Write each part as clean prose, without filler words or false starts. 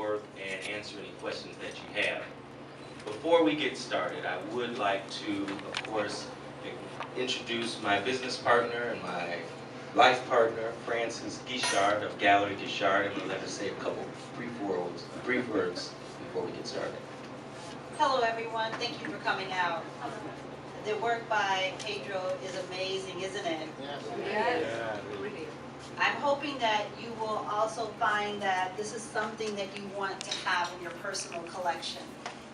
work and answer any questions that you have. Before we get started, I would like to, of course, introduce my business partner and my life partner, Francis Guichard of Gallery Guichard, and we'll let her say a couple brief words before we get started. Hello everyone, thank you for coming out. The work by Pedro is amazing, isn't it? Yes. Yeah. I'm hoping that you will also find that this is something that you want to have in your personal collection.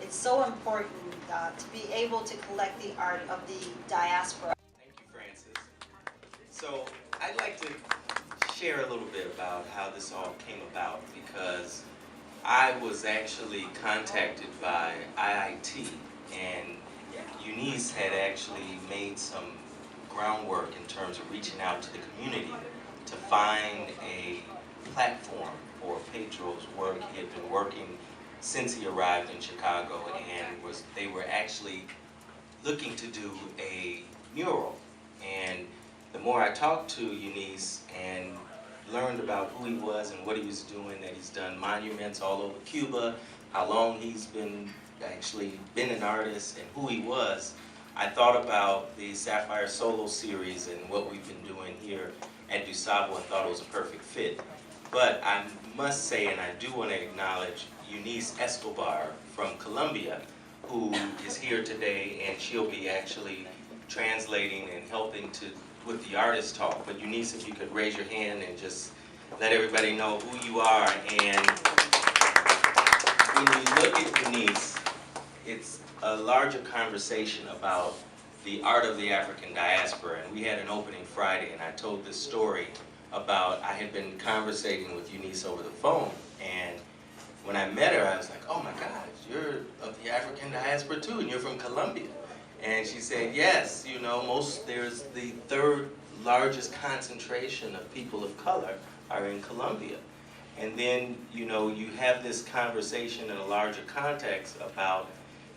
It's so important to be able to collect the art of the diaspora. Thank you, Francis. So I'd like to share a little bit about how this all came about, because I was actually contacted by IIT, and Eunice had actually made some groundwork in terms of reaching out to the community to find a platform for Pedro's work. He had been working since he arrived in Chicago, and they were actually looking to do a mural. And the more I talked to Eunice and learned about who he was and what he was doing, that he's done monuments all over Cuba, how long he's been an artist, and who he was, I thought about the Sapphire Solo series and what we've been doing here at DuSable and thought it was a perfect fit. But I must say, and I do want to acknowledge Eunice Escobar from Colombia, who is here today, and she'll be actually translating and helping with the artist talk. But Eunice, if you could raise your hand and just let everybody know who you are. And when you look at Eunice, it's a larger conversation about the art of the African diaspora. And we had an opening Friday, and I told this story about I had been conversating with Eunice over the phone, and when I met her, I was like, oh my gosh, you're of the African diaspora too, and you're from Colombia. And she said, yes, you know, there's the third largest concentration of people of color are in Colombia. And then, you know, you have this conversation in a larger context about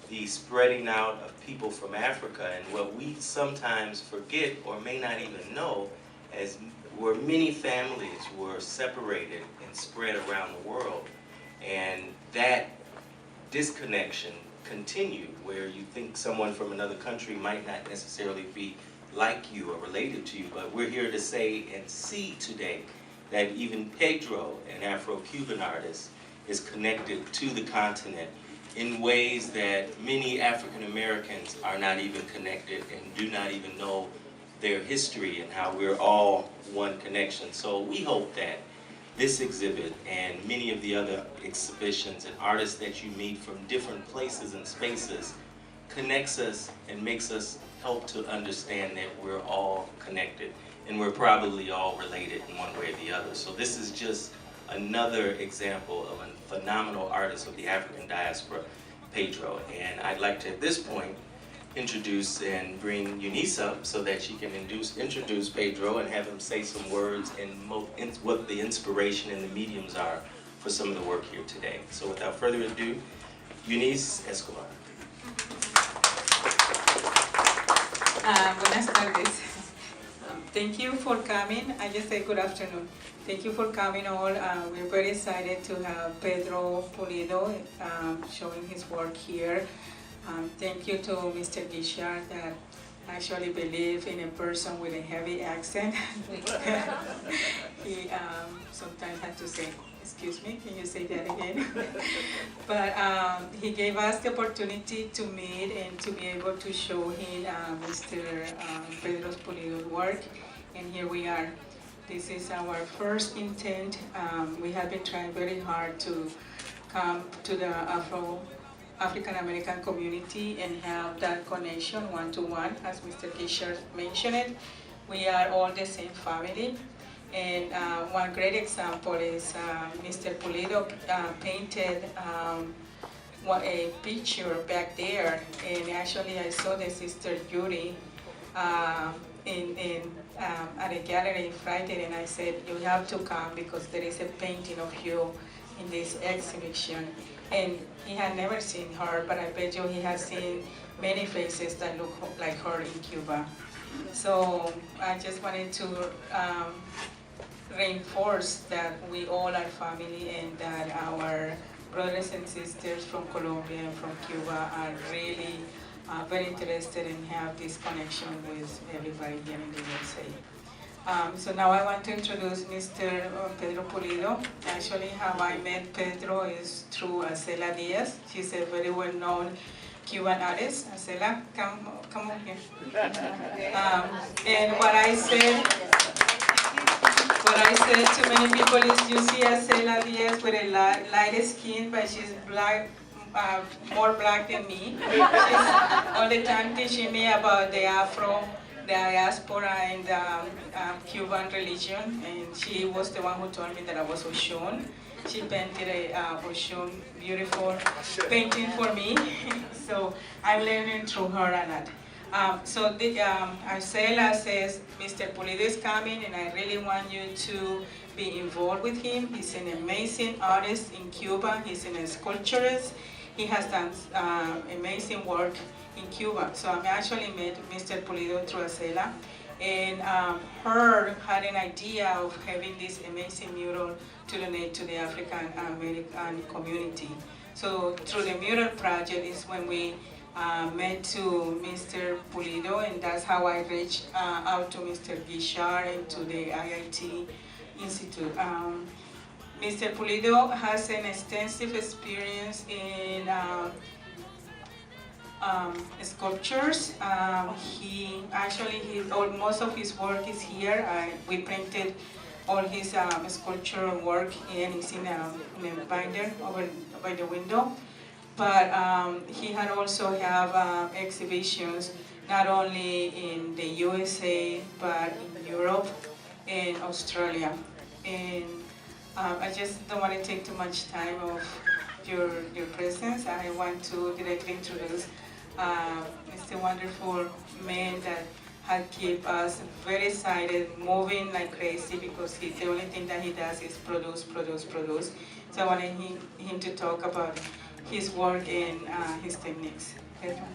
the spreading out of people from Africa, and what we sometimes forget or may not even know as where many families were separated and spread around the world. And that disconnection continued, where you think someone from another country might not necessarily be like you or related to you, but we're here to say and see today that even Pedro, an Afro-Cuban artist, is connected to the continent in ways that many African Americans are not even connected and do not even know their history and how we're all one connection. So we hope that this exhibit and many of the other exhibitions and artists that you meet from different places and spaces connects us and makes us help to understand that we're all connected and we're probably all related in one way or the other. So this is just another example of a phenomenal artist of the African diaspora, Pedro. And I'd like to, at this point, introduce and bring Eunice up so that she can introduce Pedro and have him say some words and what the inspiration and the mediums are for some of the work here today. So without further ado, Eunice Escobar. Buenas tardes. Thank you for coming. I just say good afternoon. Thank you for coming all. We're very excited to have Pedro Pulido showing his work here. Thank you to Mr. Guichard that actually believe in a person with a heavy accent. He sometimes had to say, excuse me, can you say that again? But he gave us the opportunity to meet and to be able to show him Mr. Pedro Pulido's work, and here we are. This is our first intent. We have been trying very hard to come to the African American community and have that connection one-to-one, as Mr. Guichard mentioned it. We are all the same family. And one great example is Mr. Pulido painted a picture back there, and actually I saw the Sister Judy at a gallery Friday, and I said, you have to come because there is a painting of you in this exhibition. And he had never seen her, but I bet you he has seen many faces that look like her in Cuba. So I just wanted to reinforce that we all are family and that our brothers and sisters from Colombia and from Cuba are really very interested and have this connection with everybody here in the USA. So now I want to introduce Mr. Pedro Pulido. Actually, how I met Pedro is through Acela Diaz. She's a very well-known Cuban artist. Acela, come on here. And what I said to many people is, you see Acela Diaz with a light skin, but she's black, more black than me. She's all the time teaching me about the Afro diaspora and Cuban religion, and she was the one who told me that I was Oshun. She painted a Oshun beautiful painting for me, so I'm learning through her a lot. So Arcela says, Mr. Pulido is coming and I really want you to be involved with him. He's an amazing artist in Cuba, he's a sculpturist. He has done amazing work in Cuba. So I actually met Mr. Pulido through Acela, and her had an idea of having this amazing mural to donate to the African American community. So through the mural project is when we met to Mr. Pulido, and that's how I reached out to Mr. Guichard and to the IIT Institute. Mr. Pulido has an extensive experience in sculptures. Most of his work is here. We printed all his sculptural work, and it's in a binder over by the window. But he had also have exhibitions not only in the USA but in Europe and Australia. And I just don't want to take too much time of your presence. I want to directly introduce Mr. Wonderful man that had kept us very excited, moving like crazy, because the only thing that he does is produce. So I wanted him to talk about his work and his techniques. Pedro.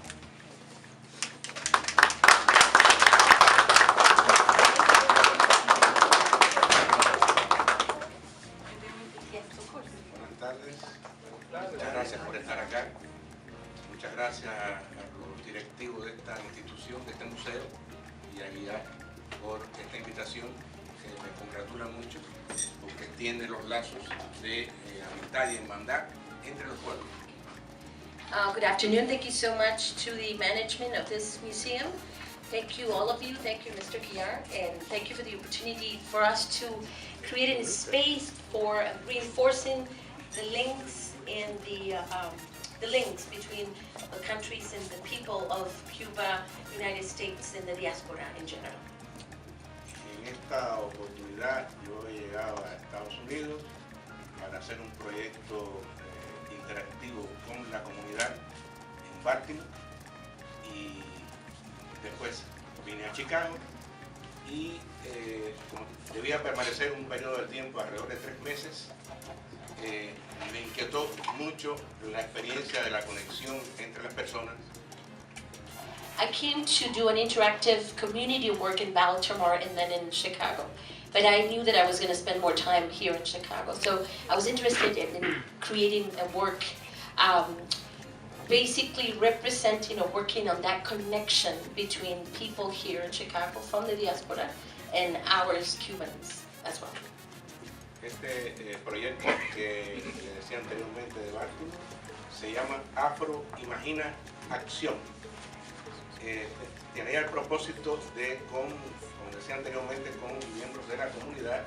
Muchas gracias por estar acá. Muchas gracias a los directivos de esta institución, de este museo, y a Guichard por esta invitación, que me congratula mucho, porque extiende los lazos de amistad y hermandad entre los pueblos. Good afternoon. Thank you so much to the management of this museum. Thank you, all of you. Thank you, Mr. Guichard, and thank you for the opportunity for us to create a space for reinforcing the links and the links between the countries and the people of Cuba, United States, and the diaspora in general. En esta oportunidad yo he llegado a Estados Unidos para hacer un proyecto interactivo con la comunidad en Baltimore, y después vine a Chicago y como debía permanecer un periodo de tiempo alrededor de 3 meses, me inquietó mucho la experiencia de la conexión entre las personas. I came to do an interactive community work in Baltimore and then in Chicago. But I knew that I was going to spend more time here in Chicago. So I was interested in creating a work basically representing or working on that connection between people here in Chicago from the diaspora and ours Cubans as well. Este proyecto que le decía anteriormente de Baltimore se llama Afro-Imagina Acción. Tenía el propósito de, como decía anteriormente, con miembros de la comunidad,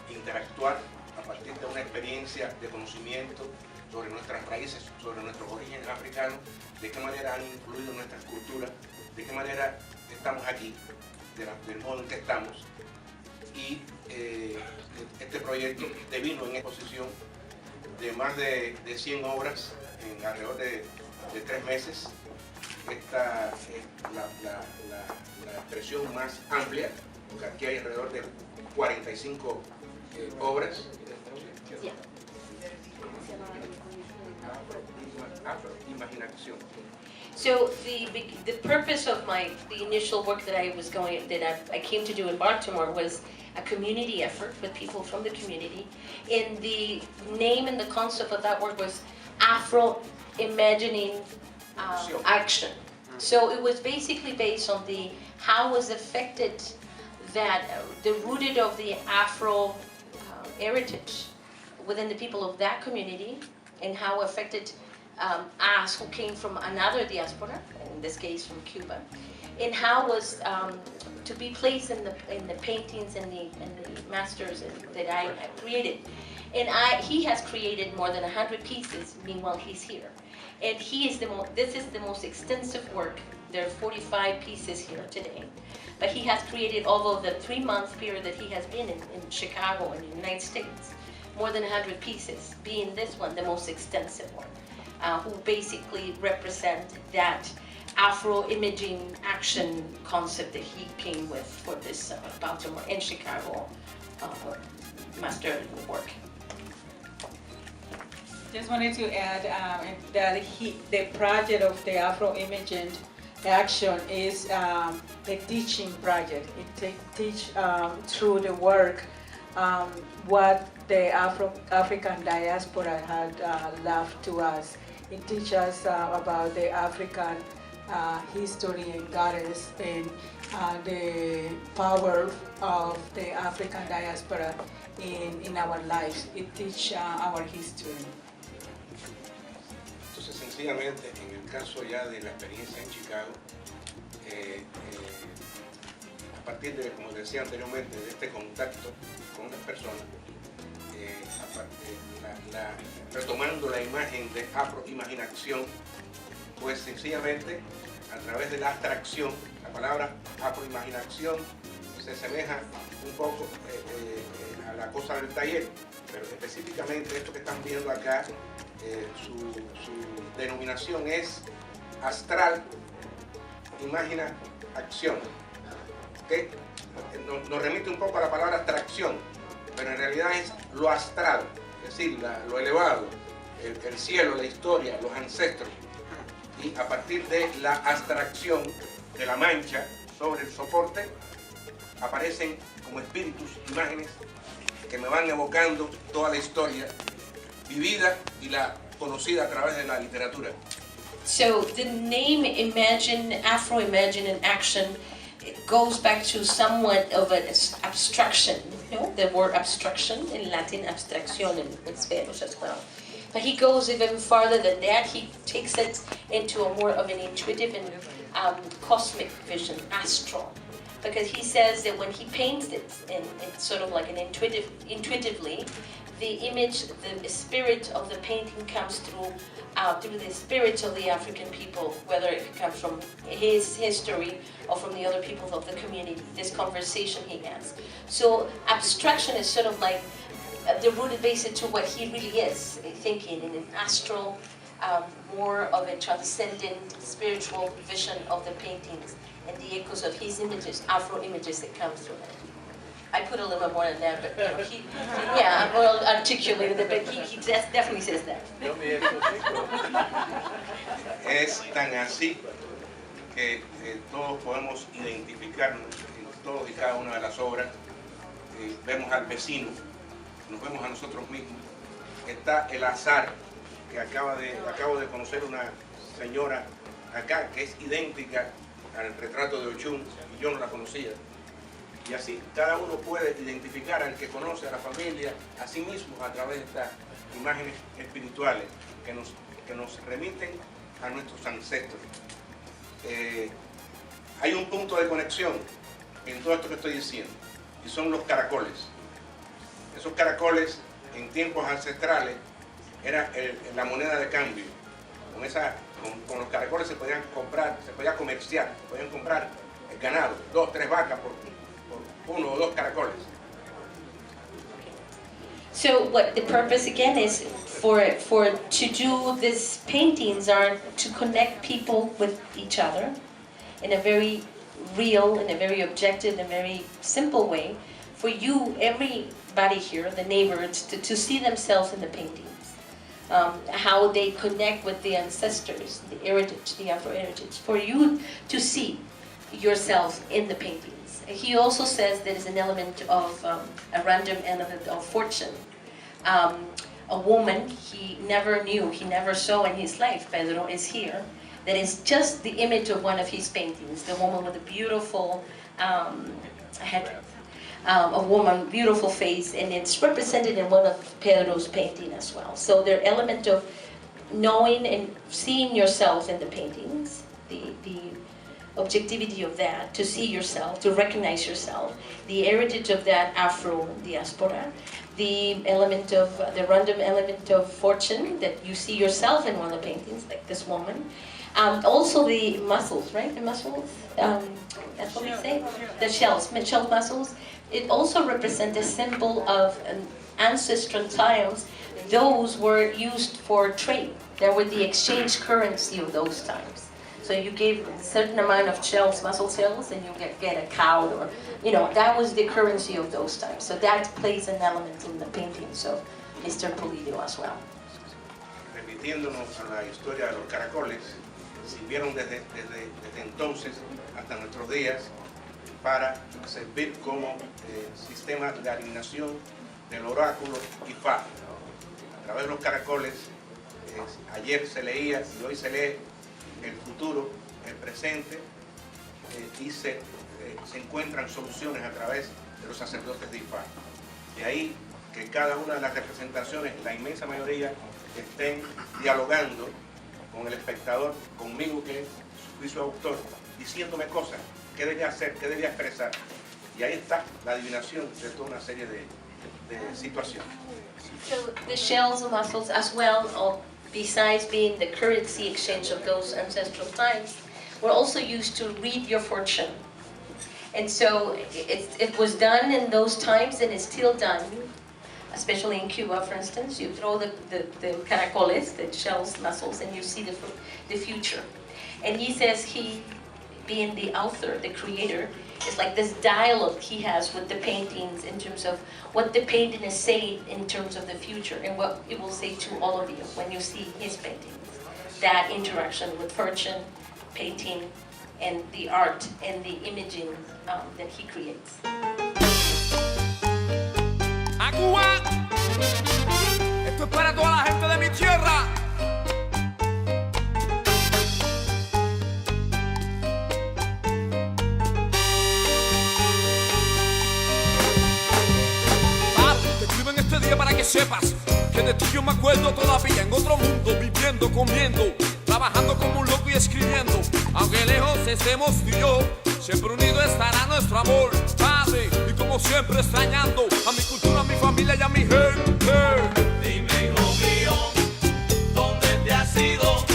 interactuar a partir de una experiencia de conocimiento sobre nuestras raíces, sobre nuestros orígenes africanos, de qué manera han influido en nuestras culturas, de qué manera estamos aquí, del modo en que estamos. Y este proyecto devino en exposición de más de 100 obras en alrededor de 3 meses. Esta es la expresión más amplia, porque aquí hay alrededor de 45 obras. Afro-imaginación. So the purpose of the initial work that I came to do in Baltimore was a community effort with people from the community. And the name and the concept of that work was Afro-Imagining action. So it was basically based on how was affected that the rooted of the Afro heritage within the people of that community, and how affected us who came from another diaspora, in this case from Cuba, and how was to be placed in the paintings and the masters that I created. And he has created more than 100 pieces. Meanwhile, he's here, and this is the most extensive work. There are 45 pieces here today, but he has created over the 3-month period that he has been in Chicago in the United States, more than 100 pieces, being this one the most extensive one, who basically represent that Afro-imaging action concept that he came with for this Baltimore and Chicago master work. Just wanted to add that the project of the Afro-Imaging action is a teaching project. It teach through the work what the African diaspora had left to us. It teaches us about the African history and goddess and the power of the African diaspora in our lives. It teaches our history. Entonces, sencillamente, en el caso ya de la experiencia en Chicago, a partir de, como decía anteriormente, de este contacto con las personas, retomando la imagen de afro-imaginación, pues sencillamente a través de la abstracción, la palabra afro-imaginación se asemeja un poco a la cosa del taller, pero específicamente esto que están viendo acá, su denominación es astral, imagina, acción. ¿Okay? Nos remite un poco a la palabra abstracción, pero en realidad es lo astral, es decir, lo elevado, el cielo, la historia, los ancestros. Y a partir de la abstracción de la mancha sobre el soporte, aparecen como espíritus, imágenes que me van evocando toda la historia vivida y la conocida a través de la literatura. So the name Afro-Imagine in Action, it goes back to somewhat of an abstraction, you know, the word abstraction in Latin, abstracción in Spanish as well. But he goes even farther than that. He takes it into a more of an intuitive and cosmic vision, astral. Because he says that when he paints it, and it's sort of like an intuitively, the image, the spirit of the painting comes through the spirits of the African people, whether it comes from his history or from the other people of the community, this conversation he has. So abstraction is sort of like the rooted basis to what he really is, thinking in an astral, more of a transcendent spiritual vision of the paintings and the echoes of his images, Afro images that come through it. I put a little bit more than that, but you know, yeah, I'm well articulated, but he definitely says that. Es tan así que todos podemos identificarnos en todos y cada una de las obras. Vemos al vecino, nos vemos a nosotros mismos. Está el azar, que acabo de conocer una señora acá que es idéntica al retrato de Ochun y yo no la conocía. Y así cada uno puede identificar al que conoce, a la familia, a sí mismo a través de estas imágenes espirituales que nos remiten a nuestros ancestros. Hay un punto de conexión en todo esto que estoy diciendo y son los caracoles. Esos caracoles en tiempos ancestrales era la moneda de cambio. Con los caracoles se podían comprar, se podía comerciar, se podían comprar el ganado, 2, 3 vacas por 1 o 2 caracoles. So what the purpose again is for to do these paintings are to connect people with each other in a very real, in a very objective, in a very simple way. For you, everybody here, the neighbors, to see themselves in the paintings. How they connect with the ancestors, the heritage, the Afro-heritage. For you to see yourself in the paintings. He also says there is an element of a random element of fortune, a woman he never knew, he never saw in his life. Pedro is here. That is just the image of one of his paintings, the woman with a beautiful head, a woman, beautiful face, and it's represented in one of Pedro's painting as well. So the element of knowing and seeing yourself in the paintings, the objectivity of that, to see yourself, to recognize yourself, the heritage of that Afro diaspora, the element of, the random element of fortune, that you see yourself in one of the paintings, like this woman. Also the muscles, right? The muscles, that's what we say? The shells, shell muscles. It also represents a symbol of ancestral times. Those were used for trade. They were the exchange currency of those times. So you gave a certain amount of shells, muscle cells, and you get a cow, or, you know, that was the currency of those times. So that plays an element in the paintings of Mr. Pulido as well. Remitiéndonos a la historia de los caracoles, sirvieron desde entonces hasta nuestros días para servir como sistema de adivinación del oráculo Guichard. A través de los caracoles, ayer se leía y hoy se lee el futuro, el presente, y se encuentran soluciones a través de los sacerdotes de Guichard. De ahí que cada una de las representaciones, la inmensa mayoría, estén dialogando con el espectador, conmigo que fui su autor, diciéndome cosas, qué debía hacer, qué debía expresar. Y ahí está la adivinación de toda una serie de situaciones. So the shells and muscles as well, besides being the currency exchange of those ancestral times, were also used to read your fortune. And so it was done in those times, and it's still done, especially in Cuba, for instance. You throw the caracoles, the shells, mussels, and you see the future. And he says he, being the author, the creator, it's like this dialogue he has with the paintings in terms of what the painting is saying in terms of the future, and what it will say to all of you when you see his paintings. That interaction with fortune, painting, and the art and the imaging that he creates. A Cuba, esto es para toda la gente de mi tierra. Te escribo en este día para que sepas que de ti yo me acuerdo todavía, en otro mundo, viviendo, comiendo, trabajando como un loco y escribiendo. Aunque lejos estemos tú y yo, siempre unido estará nuestro amor, Padre, y como siempre extrañando a mi cultura, a mi familia y a mi gente. Dime, hijo mío, ¿dónde te has ido?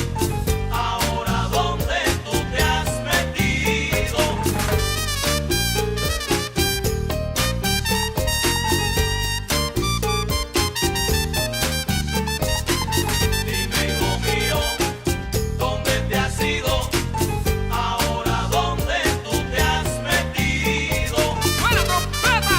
Ahora, ¿dónde tú te has metido? Dime, hijo mío, ¿dónde te has ido? Ahora, ¿dónde tú te has metido? ¡Buena trompeta!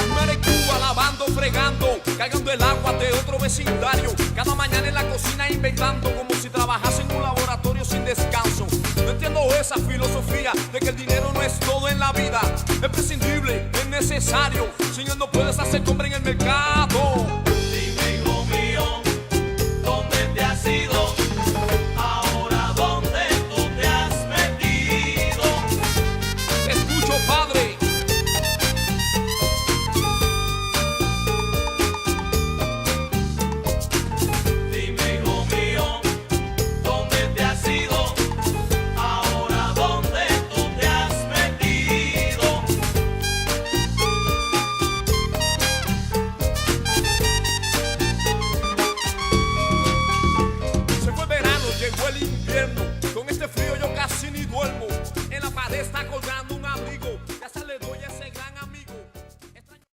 Muere Cuba lavando, fregando, cargando el agua de otro vecindario. Cada mañana en la cocina inventando como si trabajase en un laboratorio sin descanso. No entiendo esa filosofía de que el dinero no es todo en la vida. Es prescindible, es necesario. Si no, no puedes hacer compra en el mercado.